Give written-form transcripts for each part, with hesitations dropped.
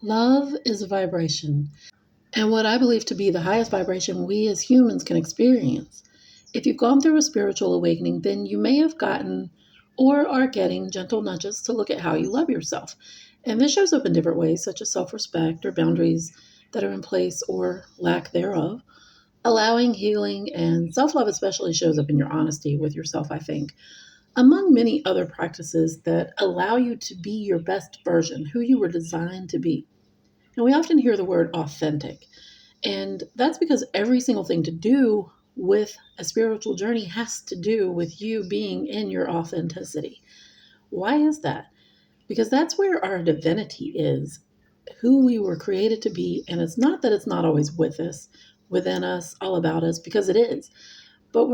Love is a vibration, and what I believe to be the highest vibration we as humans can experience. If you've gone through a spiritual awakening, then you may have gotten or are getting gentle nudges to look at how you love yourself. And this shows up in different ways, such as self respect or boundaries that are in place or lack thereof. Allowing healing and self love, especially, shows up in your honesty with yourself, I think, among many other practices that allow you to be your best version, who you were designed to be. And we often hear the word authentic. And that's because every single thing to do with a spiritual journey has to do with you being in your authenticity. Why is that? Because that's where our divinity is, who we were created to be. And it's not that it's not always with us, within us, all about us, because it is. But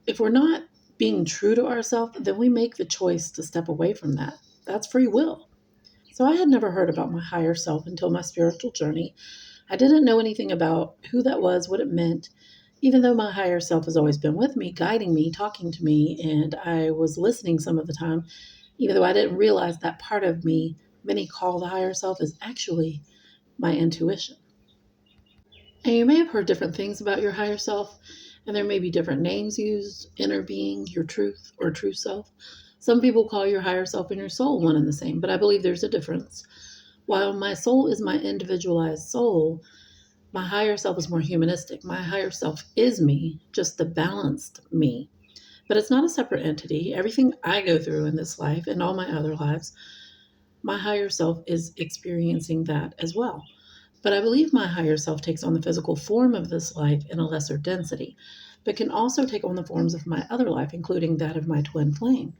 if we're not being true to ourselves, then we make the choice to step away from that. That's free will. So I had never heard about my higher self until my spiritual journey. I didn't know anything about who that was, what it meant, even though my higher self has always been with me, guiding me, talking to me, and I was listening some of the time, even though I didn't realize that part of me many call the higher self is actually my intuition. And you may have heard different things about your higher self, and there may be different names used: inner being, your truth, or true self. Some people call your higher self and your soul one and the same, but I believe there's a difference. While my soul is my individualized soul, my higher self is more humanistic. My higher self is me, just the balanced me. But it's not a separate entity. Everything I go through in this life and all my other lives, my higher self is experiencing that as well. But I believe my higher self takes on the physical form of this life in a lesser density, but can also take on the forms of my other life, including that of my twin flame.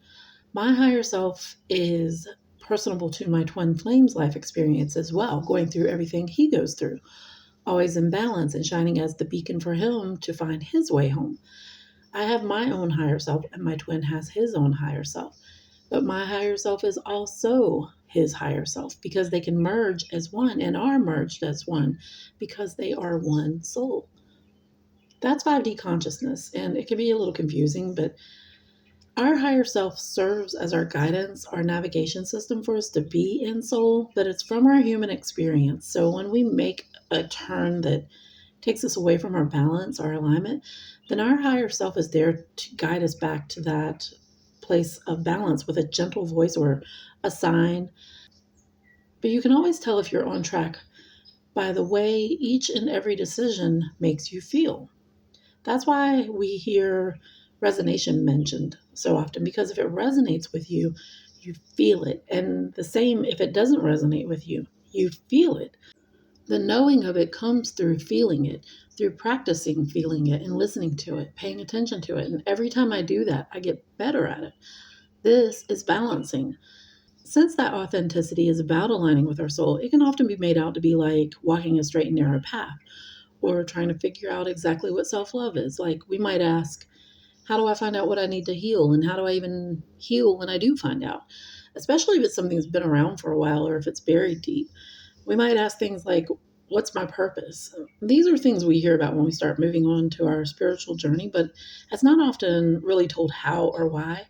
My higher self is personable to my twin flame's life experience as well, going through everything he goes through, always in balance and shining as the beacon for him to find his way home. I have my own higher self, and my twin has his own higher self. But my higher self is also his higher self because they can merge as one and are merged as one because they are one soul. That's 5D consciousness, and it can be a little confusing, but our higher self serves as our guidance, our navigation system for us to be in soul, but it's from our human experience. So when we make a turn that takes us away from our balance, our alignment, then our higher self is there to guide us back to that place of balance with a gentle voice or a sign. But you can always tell if you're on track by the way each and every decision makes you feel. That's why we hear resonation mentioned so often, because if it resonates with you, you feel it. And the same if it doesn't resonate with you, you feel it. The knowing of it comes through feeling it, through practicing feeling it and listening to it, paying attention to it. And every time I do that, I get better at it. This is balancing. Since that authenticity is about aligning with our soul, it can often be made out to be like walking a straight and narrow path or trying to figure out exactly what self love is. Like we might ask, how do I find out what I need to heal? And how do I even heal when I do find out? Especially if it's something that's been around for a while or if it's buried deep. We might ask things like, what's my purpose? These are things we hear about when we start moving on to our spiritual journey, but it's not often really told how or why.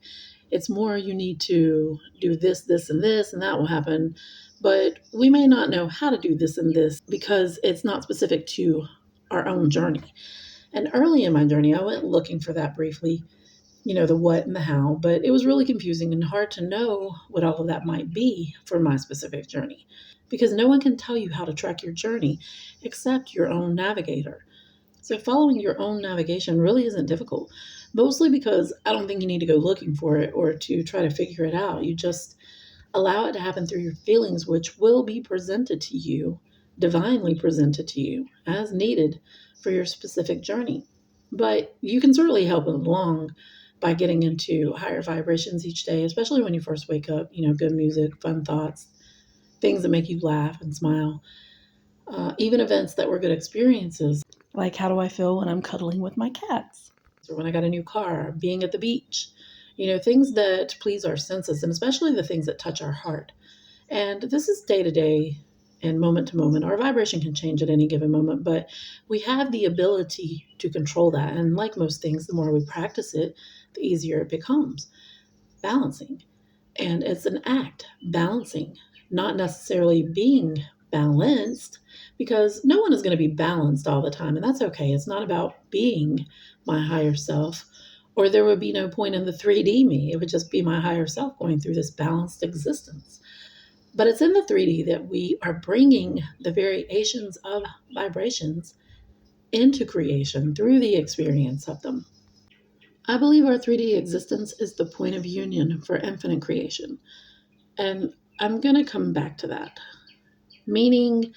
It's more you need to do this, this, and this, and that will happen. But we may not know how to do this and this because it's not specific to our own journey. And early in my journey, I went looking for that briefly, the what and the how, but it was really confusing and hard to know what all of that might be for my specific journey because no one can tell you how to track your journey except your own navigator. So following your own navigation really isn't difficult, mostly because I don't think you need to go looking for it or to try to figure it out. You just allow it to happen through your feelings, which will be presented to you, divinely presented to you as needed for your specific journey. But you can certainly help it along by getting into higher vibrations each day, especially when you first wake up, good music, fun thoughts, things that make you laugh and smile, even events that were good experiences. Like, how do I feel when I'm cuddling with my cats? Or when I got a new car, being at the beach, things that please our senses, and especially the things that touch our heart. And this is day to day and moment to moment. Our vibration can change at any given moment, but we have the ability to control that. And like most things, the more we practice it, the easier it becomes. Balancing. And it's an act, balancing, not necessarily being balanced, because no one is going to be balanced all the time, and that's okay. It's not about being my higher self, or there would be no point in the 3D me. It would just be my higher self going through this balanced existence. But it's in the 3D that we are bringing the variations of vibrations into creation through the experience of them. I believe our 3D existence is the point of union for infinite creation. And I'm going to come back to that. Meaning,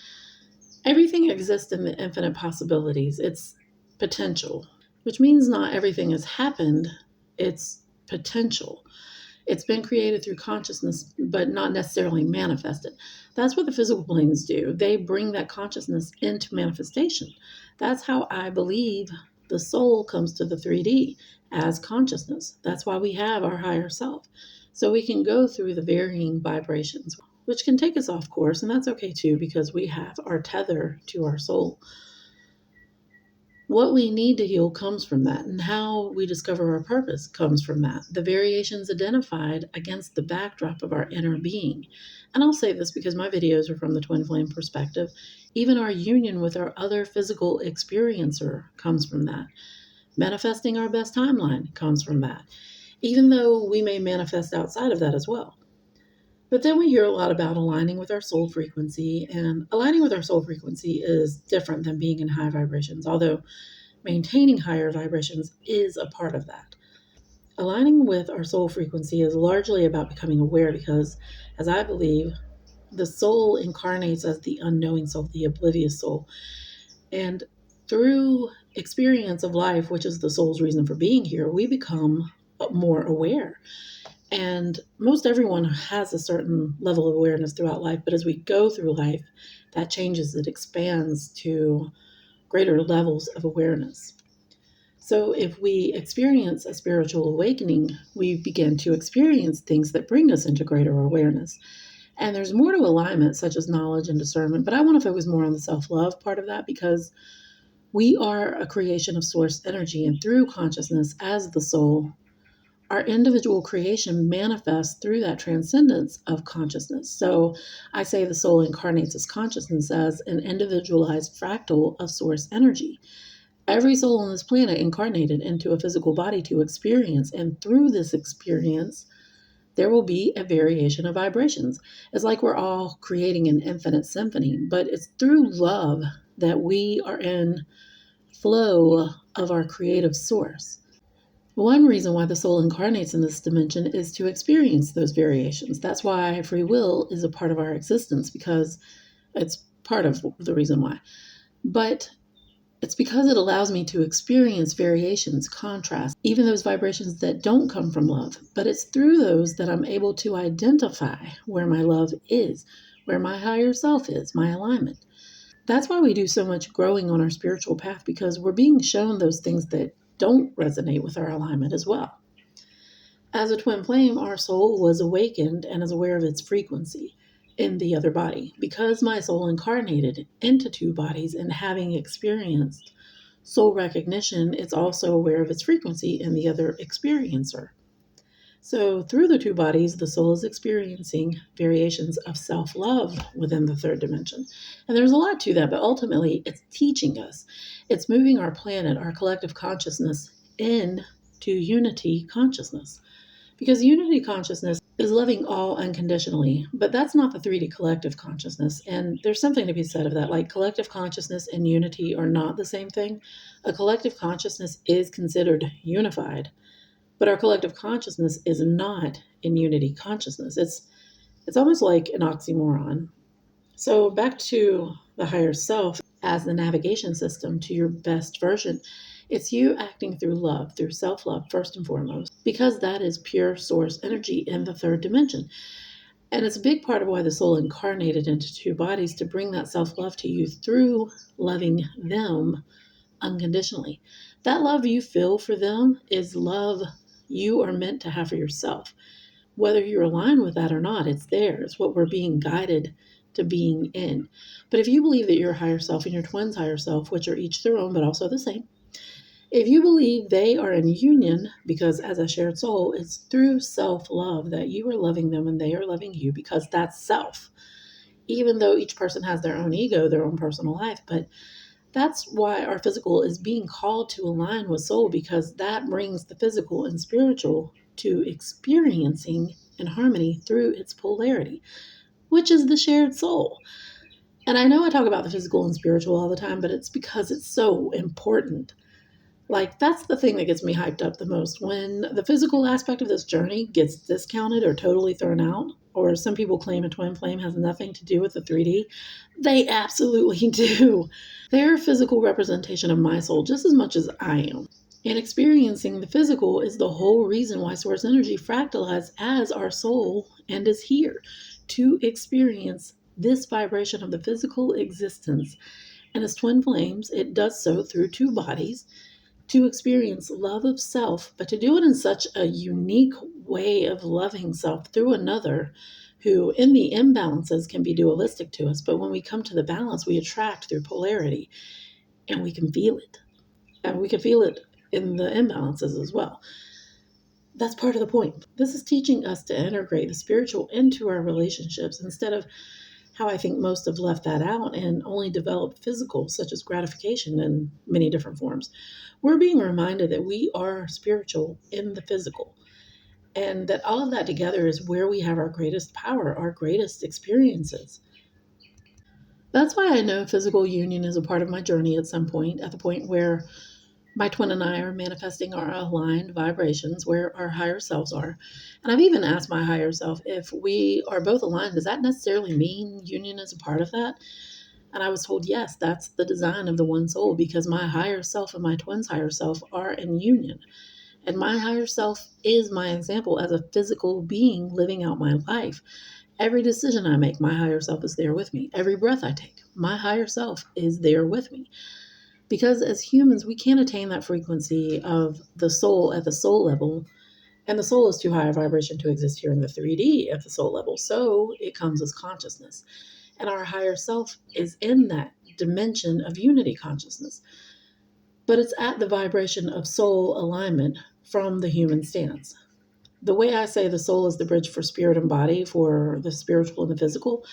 everything exists in the infinite possibilities. It's potential, which means not everything has happened, it's potential. It's been created through consciousness, but not necessarily manifested. That's what the physical planes do. They bring that consciousness into manifestation. That's how I believe the soul comes to the 3D as consciousness. That's why we have our higher self. So we can go through the varying vibrations, which can take us off course, and that's okay too, because we have our tether to our soul. What we need to heal comes from that, and how we discover our purpose comes from that. The variations identified against the backdrop of our inner being. And I'll say this because my videos are from the twin flame perspective. Even our union with our other physical experiencer comes from that. Manifesting our best timeline comes from that, even though we may manifest outside of that as well. But then we hear a lot about aligning with our soul frequency, and aligning with our soul frequency is different than being in high vibrations, although maintaining higher vibrations is a part of that. Aligning with our soul frequency is largely about becoming aware because, as I believe, the soul incarnates as the unknowing soul, the oblivious soul. And through experience of life, which is the soul's reason for being here, we become more aware. And most everyone has a certain level of awareness throughout life, but as we go through life, that changes, it expands to greater levels of awareness. So if we experience a spiritual awakening, we begin to experience things that bring us into greater awareness. And there's more to alignment, such as knowledge and discernment, but I want to focus more on the self-love part of that because we are a creation of source energy, and through consciousness as the soul, our individual creation manifests through that transcendence of consciousness. So I say the soul incarnates as consciousness as an individualized fractal of source energy. Every soul on this planet incarnated into a physical body to experience, and through this experience, there will be a variation of vibrations. It's like we're all creating an infinite symphony, but it's through love that we are in flow of our creative source. One reason why the soul incarnates in this dimension is to experience those variations. That's why free will is a part of our existence, because it's part of the reason why. But it's because it allows me to experience variations, contrast, even those vibrations that don't come from love. But it's through those that I'm able to identify where my love is, where my higher self is, my alignment. That's why we do so much growing on our spiritual path, because we're being shown those things that don't resonate with our alignment as well. As a twin flame, our soul was awakened and is aware of its frequency in the other body. Because my soul incarnated into two bodies and having experienced soul recognition, it's also aware of its frequency in the other experiencer. So through the two bodies, the soul is experiencing variations of self-love within the third dimension. And there's a lot to that, but ultimately it's teaching us. It's moving our planet, our collective consciousness, into unity consciousness. Because unity consciousness is loving all unconditionally, but that's not the 3D collective consciousness. And there's something to be said of that. Like, collective consciousness and unity are not the same thing. A collective consciousness is considered unified, but our collective consciousness is not in unity consciousness. It's almost like an oxymoron. So back to the higher self as the navigation system to your best version. It's you acting through love, through self-love first and foremost, because that is pure source energy in the third dimension. And it's a big part of why the soul incarnated into two bodies, to bring that self-love to you through loving them unconditionally. That love you feel for them is love you are meant to have for yourself. Whether you're aligned with that or not, it's there. It's what we're being guided to being in. But if you believe that your higher self and your twin's higher self, which are each their own but also the same, if you believe they are in union, because as a shared soul, it's through self-love that you are loving them and they are loving you, because that's self. even though each person has their own ego, their own personal life. But that's why our physical is being called to align with soul, because that brings the physical and spiritual to experiencing in harmony through its polarity, which is the shared soul. And I know I talk about the physical and spiritual all the time, but it's because it's so important. Like, that's the thing that gets me hyped up the most. When the physical aspect of this journey gets discounted or totally thrown out, or some people claim a twin flame has nothing to do with the 3D, they absolutely do. They're a physical representation of my soul just as much as I am. And experiencing the physical is the whole reason why Source Energy fractalized as our soul and is here to experience this vibration of the physical existence. And as twin flames, it does so through two bodies to experience love of self, but to do it in such a unique way of loving self through another who, in the imbalances, can be dualistic to us. But when we come to the balance, we attract through polarity, and we can feel it. And we can feel it in the imbalances as well. That's part of the point. This is teaching us to integrate the spiritual into our relationships instead of how I think most have left that out and only developed physical, such as gratification in many different forms. We're being reminded that we are spiritual in the physical, and that all of that together is where we have our greatest power, our greatest experiences. That's why I know physical union is a part of my journey at some point, at the point where my twin and I are manifesting our aligned vibrations where our higher selves are. And I've even asked my higher self, if we are both aligned, does that necessarily mean union is a part of that? And I was told, yes, that's the design of the one soul, because my higher self and my twin's higher self are in union. And my higher self is my example as a physical being living out my life. Every decision I make, my higher self is there with me. Every breath I take, my higher self is there with me. Because as humans, we can't attain that frequency of the soul at the soul level. And the soul is too high a vibration to exist here in the 3D at the soul level. So it comes as consciousness. And our higher self is in that dimension of unity consciousness. But it's at the vibration of soul alignment from the human stance. The way I say the soul is the bridge for spirit and body, for the spiritual and the physical,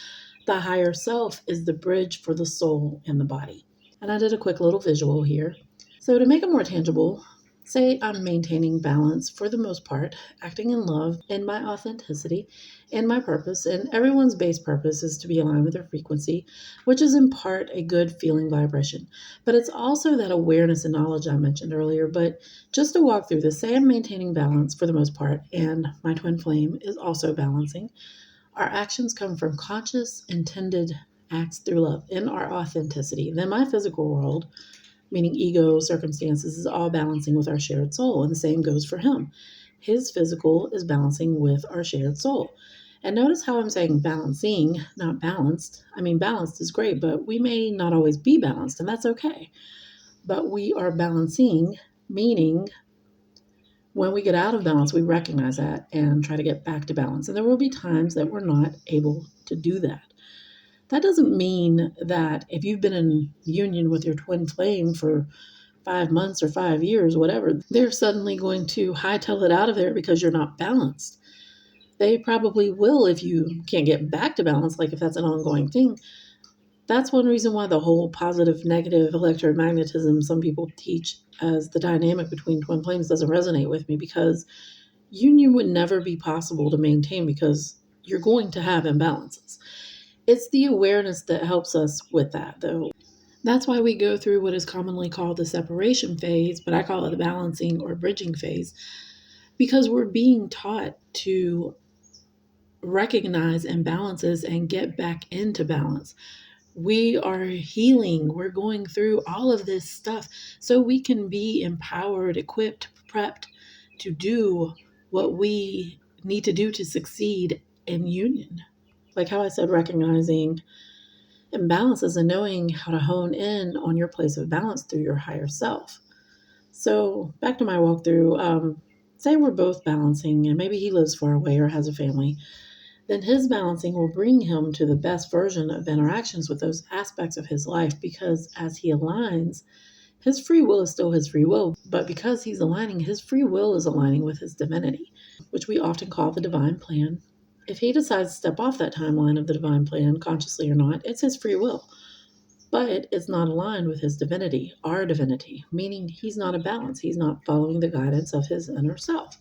the higher self is the bridge for the soul and the body. And I did a quick little visual here. So to make it more tangible, say I'm maintaining balance for the most part, acting in love, in my authenticity, and my purpose, and everyone's base purpose is to be aligned with their frequency, which is in part a good feeling vibration. But it's also that awareness and knowledge I mentioned earlier. But just to walk through this, say I'm maintaining balance for the most part, and my twin flame is also balancing. Our actions come from conscious, intended acts through love in our authenticity. Then my physical world, meaning ego, circumstances, is all balancing with our shared soul. And the same goes for him. His physical is balancing with our shared soul. And notice how I'm saying balancing, not balanced. I mean, balanced is great, but we may not always be balanced, and that's okay. But we are balancing, meaning when we get out of balance, we recognize that and try to get back to balance. And there will be times that we're not able to do that. That doesn't mean that if you've been in union with your twin flame for 5 months or 5 years, whatever, they're suddenly going to hightail it out of there because you're not balanced. They probably will if you can't get back to balance, like if that's an ongoing thing. That's one reason why the whole positive negative electromagnetism some people teach as the dynamic between twin flames doesn't resonate with me, because union would never be possible to maintain because you're going to have imbalances. It's the awareness that helps us with that, though. That's why we go through what is commonly called the separation phase, but I call it the balancing or bridging phase, because we're being taught to recognize imbalances and get back into balance. We are healing. We're going through all of this stuff so we can be empowered, equipped, prepped to do what we need to do to succeed in union. Like how I said, recognizing imbalances and knowing how to hone in on your place of balance through your higher self. So back to my walkthrough, say we're both balancing and maybe he lives far away or has a family, then his balancing will bring him to the best version of interactions with those aspects of his life, because as he aligns, his free will is still his free will, but because he's aligning, his free will is aligning with his divinity, which we often call the divine plan. If he decides to step off that timeline of the divine plan, consciously or not, it's his free will. But it's not aligned with his divinity, our divinity, meaning he's not in balance. He's not following the guidance of his inner self.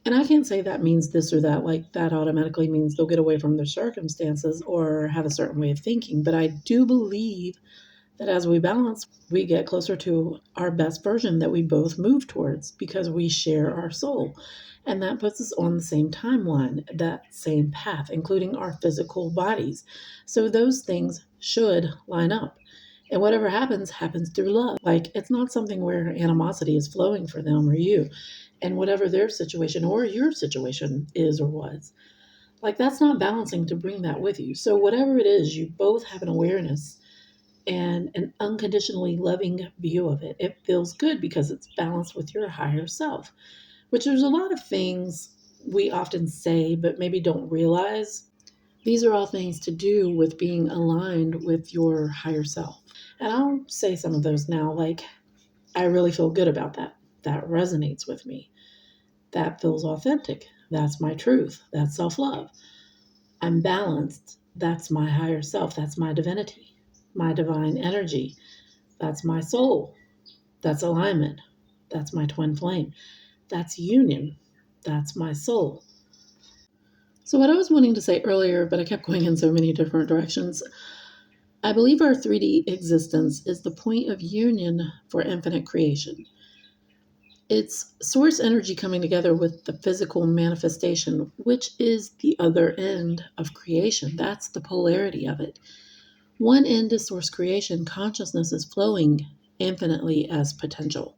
And I can't say that means this or that, like that automatically means they'll get away from their circumstances or have a certain way of thinking. But I do believe that as we balance, we get closer to our best version that we both move towards because we share our soul. And that puts us on the same timeline, that same path, including our physical bodies. So those things should line up. And whatever happens, happens through love. Like, it's not something where animosity is flowing for them or you. And whatever their situation or your situation is or was, like, that's not balancing to bring that with you. So, whatever it is, you both have an awareness and an unconditionally loving view of it. It feels good because it's balanced with your higher self, which there's a lot of things we often say, but maybe don't realize. These are all things to do with being aligned with your higher self. And I'll say some of those now, like, I really feel good about that. That resonates with me. That feels authentic. That's my truth. That's self love. I'm balanced. That's my higher self. That's my divinity, my divine energy. That's my soul. That's alignment. That's my twin flame. That's union. That's my soul. So, what I was wanting to say earlier, but I kept going in so many different directions, I believe our 3D existence is the point of union for infinite creation. It's source energy coming together with the physical manifestation, which is the other end of creation. That's the polarity of it. One end is source creation, consciousness is flowing infinitely as potential.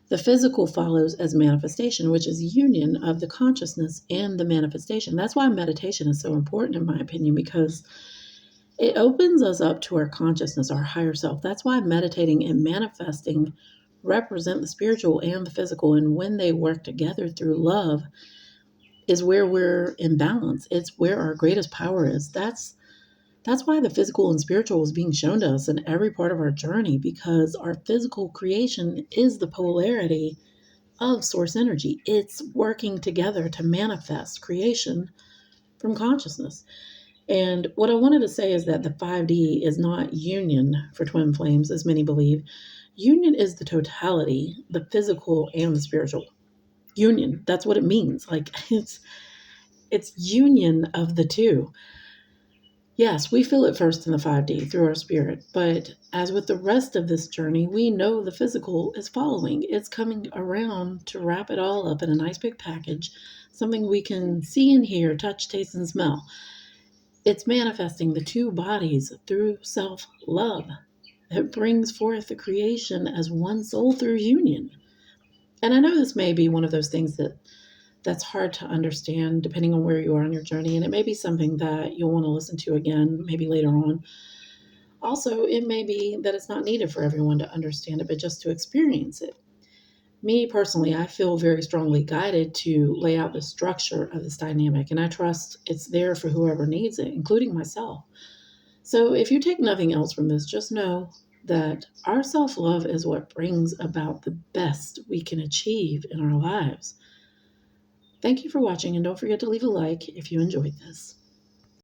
The physical follows as manifestation, which is union of the consciousness and the manifestation. That's why meditation is so important, in my opinion, because it opens us up to our consciousness, our higher self. That's why meditating and manifesting represent the spiritual and the physical. And when they work together through love, is where we're in balance. It's where our greatest power is. That's why the physical and spiritual is being shown to us in every part of our journey, because our physical creation is the polarity of source energy. It's working together to manifest creation from consciousness. And what I wanted to say is that the 5D is not union for twin flames, as many believe. Union is the totality, the physical and the spiritual. Union, that's what it means. Like, it's union of the two. Yes, we feel it first in the 5D through our spirit, but as with the rest of this journey, we know the physical is following. It's coming around to wrap it all up in a nice big package, something we can see and hear, touch, taste, and smell. It's manifesting the two bodies through self love. It brings forth the creation as one soul through union. And I know this may be one of those things that's hard to understand depending on where you are on your journey, and it may be something that you'll want to listen to again maybe later on. Also, it may be that it's not needed for everyone to understand it, but just to experience it. Me personally, I feel very strongly guided to lay out the structure of this dynamic, and I trust it's there for whoever needs it, including myself. So if you take nothing else from this, just know that our self love is what brings about the best we can achieve in our lives. Thank you for watching, and don't forget to leave a like if you enjoyed this.